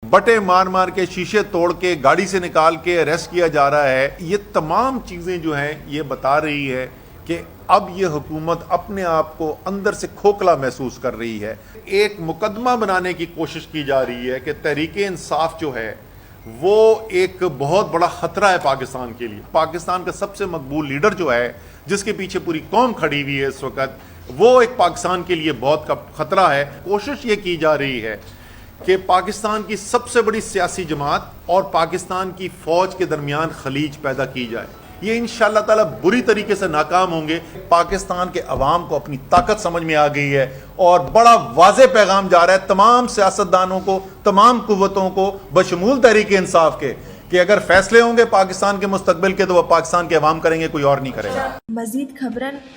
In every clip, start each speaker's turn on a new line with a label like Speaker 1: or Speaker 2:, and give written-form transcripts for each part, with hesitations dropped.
Speaker 1: بٹے مار مار کے شیشے توڑ کے گاڑی سے نکال کے اریسٹ کیا جا رہا ہے. یہ تمام چیزیں جو ہیں یہ بتا رہی ہے کہ اب یہ حکومت اپنے آپ کو اندر سے کھوکھلا محسوس کر رہی ہے. ایک مقدمہ بنانے کی کوشش کی جا رہی ہے کہ تحریک انصاف جو ہے وہ ایک بہت بڑا خطرہ ہے پاکستان کے لیے. پاکستان کا سب سے مقبول لیڈر جو ہے جس کے پیچھے پوری قوم کھڑی ہوئی ہے اس وقت, وہ ایک پاکستان کے لیے بہت خطرہ ہے. کوشش یہ کی جا رہی ہے کہ پاکستان کی سب سے بڑی سیاسی جماعت اور پاکستان کی فوج کے درمیان خلیج پیدا کی جائے. یہ انشاءاللہ تعالی بری طریقے سے ناکام ہوں گے. پاکستان کے عوام کو اپنی طاقت سمجھ میں آ گئی ہے اور بڑا واضح پیغام جا رہا ہے تمام سیاستدانوں کو, تمام قوتوں کو بشمول تحریک انصاف کے, کہ اگر فیصلے ہوں گے پاکستان کے مستقبل کے تو وہ پاکستان کے عوام کریں گے, کوئی اور نہیں کرے گا.
Speaker 2: مزید خبرن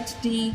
Speaker 2: HD.